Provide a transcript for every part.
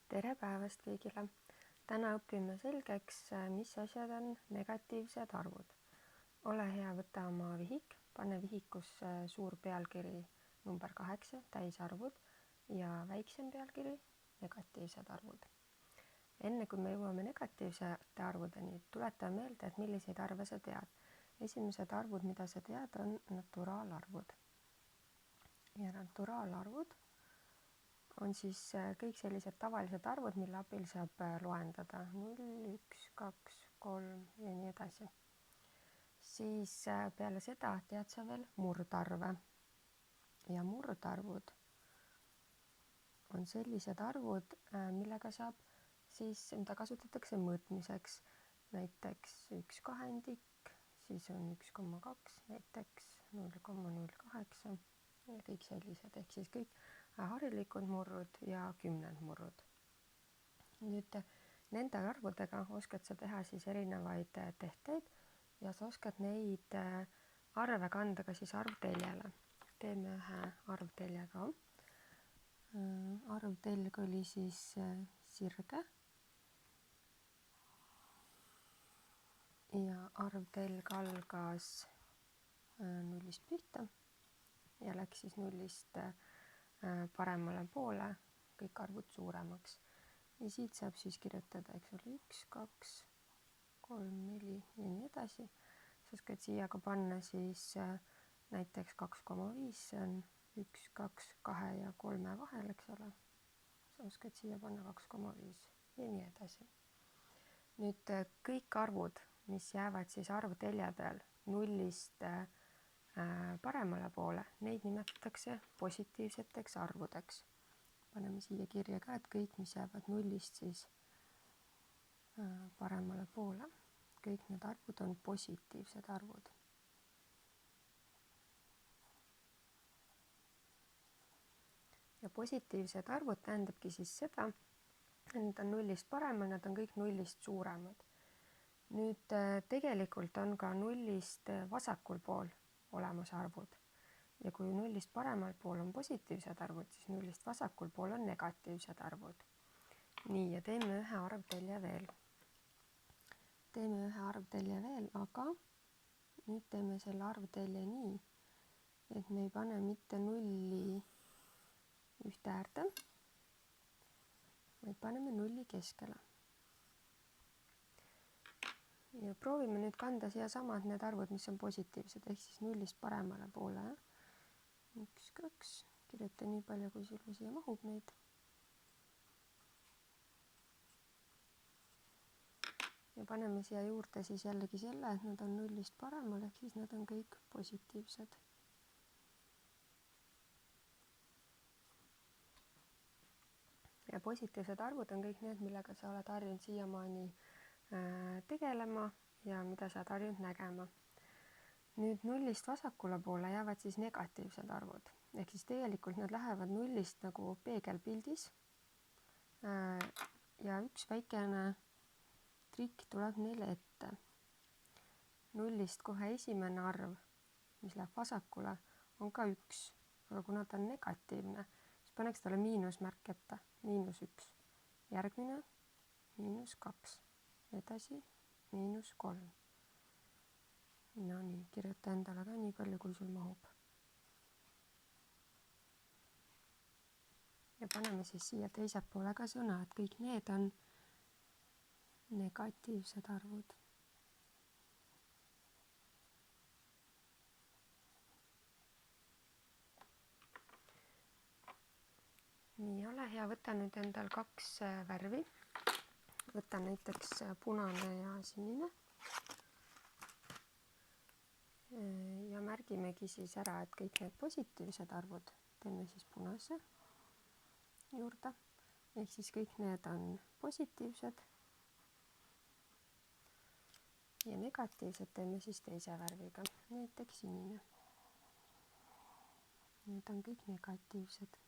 Tere päevast kõigile! Täna õpime selgeks, mis asjad on negatiivsed arvud. Ole hea, võta oma vihik, pane vihikusse suur pealkiri number 8, täisarvud, ja väiksem pealkiri negatiivsed arvud. Enne kui me jõuame negatiivsete arvudeni, tuleta meelde, et milliseid arve sa tead. Esimesed arvud, mida sa tead, on naturaalarvud. Ja naturaalarvud on siis kõik sellised tavalised arvud, mille abil saab loendada 0, 1, 2, 3 ja nii edasi. Siis peale seda tead sa veel murdarve. Ja murdarvud on sellised arvud, millega saab mida kasutatakse mõõtmiseks. Näiteks 1 kahendik, siis on 1,2, näiteks 0,08 ja kõik sellised, ehk siis kõik harilikud murrud ja kümnendmurrud. Nüüd nende arvudega oskad sa teha siis erinevaid tehteid ja sa oskad neid arve kanda ka siis arvteljele. Teeme ühe arvtelje ka. Arvtelg oli siis sirge ja arvtelg algas 0-st pihta ja läks siis 0-st paremale poole kõik arvud suuremaks. Ja siit saab siis kirjutada, eks ole, 1, 2, 3, 4 ja nii edasi. Sa oskad siia ka panna siis näiteks 2,5, see on 1, 2, 2 ja 3 vahel, eks ole. Sa oskad siia panna 2,5 ja nii edasi. Nüüd kõik arvud, mis jäävad siis arvteljadel 0-st paremale poole, neid nimetatakse positiivseteks arvudeks. Paneme siia kirja ka, et kõik, mis jäävad 0-st siis paremale poole, kõik need arvud on positiivsed arvud. Ja positiivsed arvud tähendabki siis seda, et need on 0-st paremal, nad on kõik 0-st suuremad. Nüüd tegelikult on ka 0-st vasakul pool olemas arvud. Ja kui 0-st paremal pool on positiivsed arvud, siis 0-st vasakul pool on negatiivsed arvud. Nii, ja teeme ühe arvtelje veel. Aga nüüd teeme selle arvtelje nii, et me ei pane mitte 0 ühte äärde, vaid paneme 0 keskele. Ja proovime nüüd kanda siia samad need arvud, mis on positiivsed, ehk siis 0-st paremale poole. 1, 2, kirjuta nii palju, kui sul siia mahub neid. Ja paneme siia juurde siis jällegi selle, et nad on 0-st paremal, ehk siis nad on kõik positiivsed. Ja positiivsed arvud on kõik need, millega sa oled harjunud siiamaani tegelema ja mida sa oled harjunud nägema. Nüüd 0-st vasakule poole jäävad siis negatiivsed arvud. Ehk siis tegelikult nad lähevad 0-st nagu peegelpildis. Ja üks väikene trikk tuleb neile ette. 0-st kohe esimene arv, mis läheb vasakule, on ka 1. Aga kuna ta on negatiivne, siis paneks talle miinusmärk ette. -1. Järgmine -2. Edasi -3. No nii, kirjuta endale ka nii palju, kui sul mahub. Ja paneme siis siia teise poole ka sõna, et kõik need on negatiivsed arvud. Nii, ole hea, võta nüüd endal 2 värvi. Võta näiteks punane ja sinine. Ja märgimegi siis ära, et kõik need positiivsed arvud teeme siis punase juurde. Ehk siis kõik need on positiivsed. Ja negatiivsed teeme siis teise värviga, näiteks sinine. Need on kõik negatiivsed.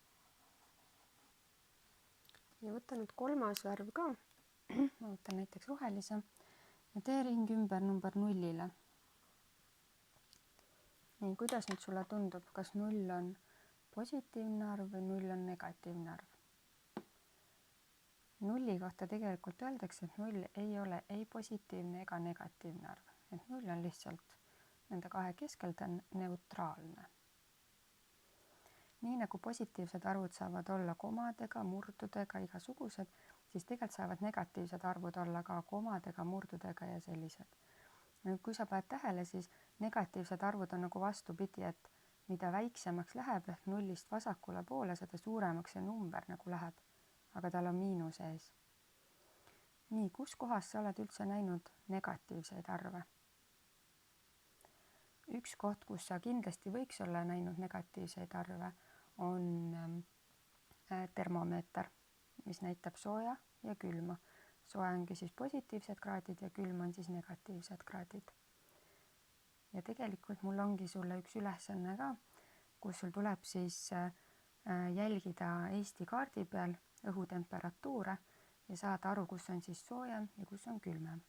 Ja võta nüüd 3. värv ka. Ma võtan näiteks rohelise ja tee ring ümber number 0-le. Nii, kuidas nüüd sulle tundub, kas 0 on positiivne arv või 0 on negatiivne arv? nulli kohta tegelikult öeldakse, et null ei ole ei positiivne ega negatiivne arv. Et null on lihtsalt nende kahe keskel, ta on neutraalne. Nii nagu positiivsed arvud saavad olla komadega, murdudega, igasugused, siis tegelikult saavad negatiivsed arvud olla ka komadega, murdudega ja sellised. Kui sa paned tähele, siis negatiivsed arvud on nagu vastupidi, et mida väiksemaks läheb ehk nullist vasakule poole, seda suuremaks see number nagu läheb, aga tal on miinus ees. Nii, kus kohas sa oled üldse näinud negatiivseid arve? Üks koht, kus sa kindlasti võiks olla näinud negatiivseid arve, on termomeeter, mis näitab sooja ja külma. Sooja ongi siis positiivsed kraadid ja külm on siis negatiivsed kraadid. Ja tegelikult mul ongi sulle üks ülesanne ka, kus sul tuleb siis jälgida Eesti kaardi peal õhutemperatuure ja saada aru, kus on siis soojem ja kus on külmem.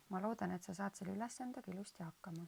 Ma loodan, et sa saad selle ülesandega ilusti hakkama.